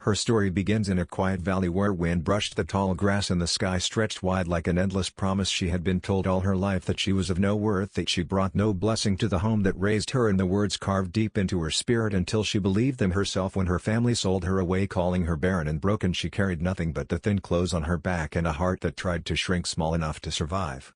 Her story begins in a quiet valley where wind brushed the tall grass and the sky stretched wide like an endless promise. She had been told all her life that she was of no worth, that she brought no blessing to the home that raised her, and the words carved deep into her spirit until she believed them herself. When her family sold her away, calling her barren and broken, she carried nothing but the thin clothes on her back and a heart that tried to shrink small enough to survive.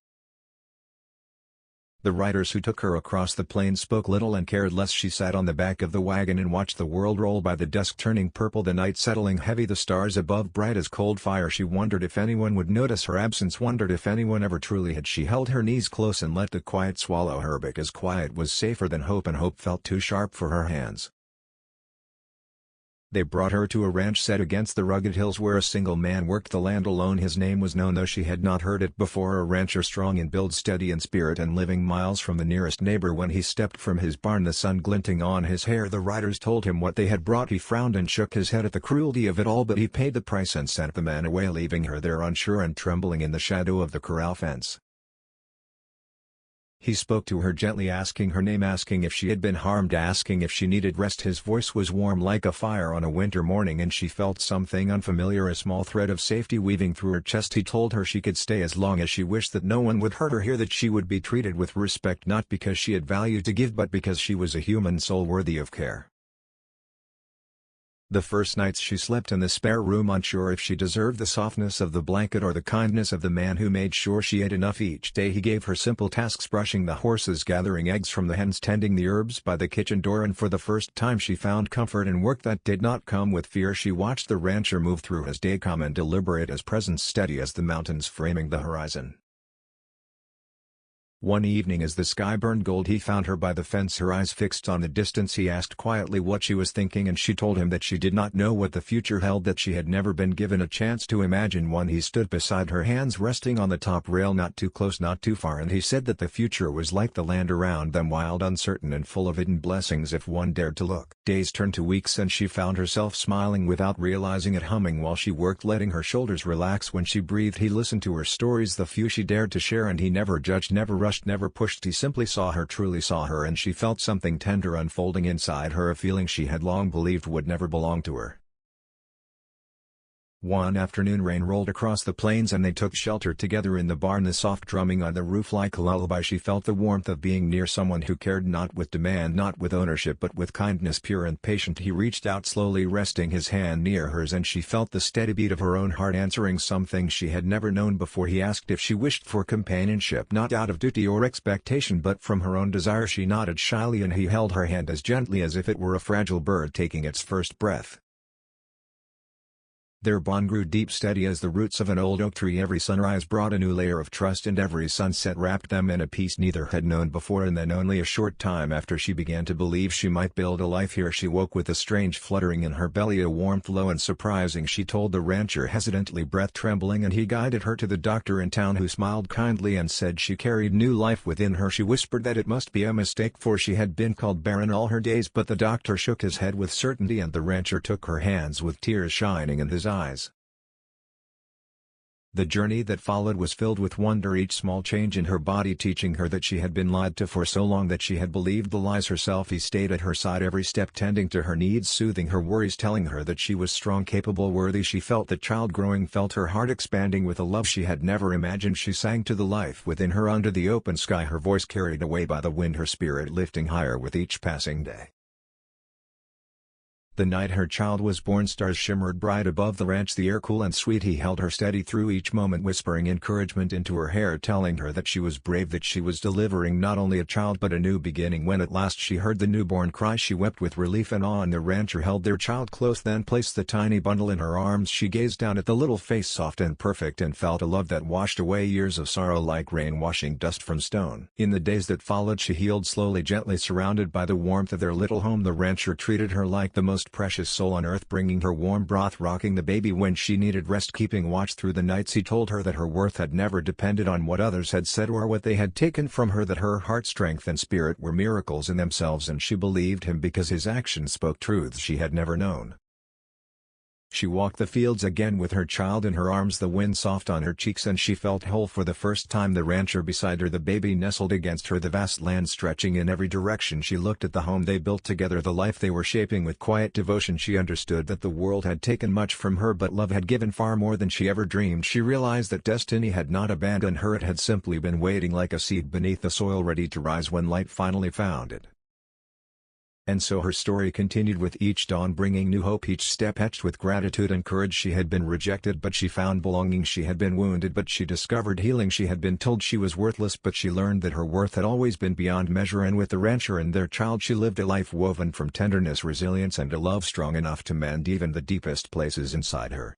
The riders who took her across the plains spoke little and cared less. She sat on the back of the wagon and watched the world roll by, the dusk turning purple, the night settling heavy, the stars above bright as cold fire. She wondered if anyone would notice her absence, wondered if anyone ever truly had. She held her knees close and let the quiet swallow her, because quiet was safer than hope, and hope felt too sharp for her hands. They brought her to a ranch set against the rugged hills where a single man worked the land alone. His name was known though she had not heard it before, a rancher strong in build, steady in spirit, and living miles from the nearest neighbor. When he stepped from his barn, the sun glinting on his hair, the riders told him what they had brought. He frowned and shook his head at the cruelty of it all, but he paid the price and sent the man away, leaving her there unsure and trembling in the shadow of the corral fence. He spoke to her gently, asking her name, asking if she had been harmed, asking if she needed rest. His voice was warm like a fire on a winter morning, and she felt something unfamiliar, a small thread of safety weaving through her chest. He told her she could stay as long as she wished, that no one would hurt her here, that she would be treated with respect, not because she had value to give but because she was a human soul worthy of care. The first nights she slept in the spare room, unsure if she deserved the softness of the blanket or the kindness of the man who made sure she ate enough each day. He gave her simple tasks: brushing the horses, gathering eggs from the hens, tending the herbs by the kitchen door, and for the first time she found comfort in work that did not come with fear. She watched the rancher move through his day, calm and deliberate, his presence steady as the mountains framing the horizon. One evening as the sky burned gold, he found her by the fence, her eyes fixed on the distance. He asked quietly what she was thinking, and she told him that she did not know what the future held, that she had never been given a chance to imagine one. He stood beside her, hands resting on the top rail, not too close, not too far, and he said that the future was like the land around them, wild, uncertain, and full of hidden blessings if one dared to look. Days turned to weeks, and she found herself smiling without realizing it, humming while she worked, letting her shoulders relax when she breathed. He listened to her stories, the few she dared to share, and he never judged, never rushed, never pushed. He simply saw her, truly saw her, and she felt something tender unfolding inside her, a feeling she had long believed would never belong to her. One afternoon rain rolled across the plains and they took shelter together in the barn, the soft drumming on the roof like a lullaby. She felt the warmth of being near someone who cared, not with demand, not with ownership, but with kindness, pure and patient. He reached out slowly, resting his hand near hers, and she felt the steady beat of her own heart answering something she had never known before. He asked if she wished for companionship, not out of duty or expectation but from her own desire. She nodded shyly, and he held her hand as gently as if it were a fragile bird taking its first breath. Their bond grew deep, steady as the roots of an old oak tree. Every sunrise brought a new layer of trust, and every sunset wrapped them in a peace neither had known before. And then, only a short time after she began to believe she might build a life here, she woke with a strange fluttering in her belly, a warmth low and surprising. She told the rancher hesitantly, breath trembling, and he guided her to the doctor in town, who smiled kindly and said she carried new life within her. She whispered that it must be a mistake, for she had been called barren all her days, but the doctor shook his head with certainty, and the rancher took her hands with tears shining in his eyes. The journey that followed was filled with wonder, each small change in her body teaching her that she had been lied to for so long, that she had believed the lies herself. He stayed at her side every step, tending to her needs, soothing her worries, telling her that she was strong, capable, worthy. She felt the child growing, felt her heart expanding with a love she had never imagined. She sang to the life within her under the open sky, her voice carried away by the wind, her spirit lifting higher with each passing day. The night her child was born, stars shimmered bright above the ranch, the air cool and sweet. He held her steady through each moment, whispering encouragement into her hair, telling her that she was brave, that she was delivering not only a child but a new beginning. When at last she heard the newborn cry, she wept with relief and awe, and the rancher held their child close, then placed the tiny bundle in her arms. She gazed down at the little face, soft and perfect, and felt a love that washed away years of sorrow like rain washing dust from stone. In the days that followed she healed slowly, gently, surrounded by the warmth of their little home. The rancher treated her like the most precious soul on earth, bringing her warm broth, rocking the baby when she needed rest, keeping watch through the nights. He told her that her worth had never depended on what others had said or what they had taken from her, that her heart strength and spirit were miracles in themselves, and she believed him because his actions spoke truths she had never known. She walked the fields again with her child in her arms, the wind soft on her cheeks, and she felt whole for the first time. The rancher beside her, the baby nestled against her, the vast land stretching in every direction. She looked at the home they built together, the life they were shaping with quiet devotion. She understood that the world had taken much from her, but love had given far more than she ever dreamed. She realized that destiny had not abandoned her, it had simply been waiting like a seed beneath the soil, ready to rise when light finally found it. And so her story continued, with each dawn bringing new hope, each step etched with gratitude and courage. She had been rejected, but she found belonging. She had been wounded, but she discovered healing. She had been told she was worthless, but she learned that her worth had always been beyond measure. And with the rancher and their child, she lived a life woven from tenderness, resilience, and a love strong enough to mend even the deepest places inside her.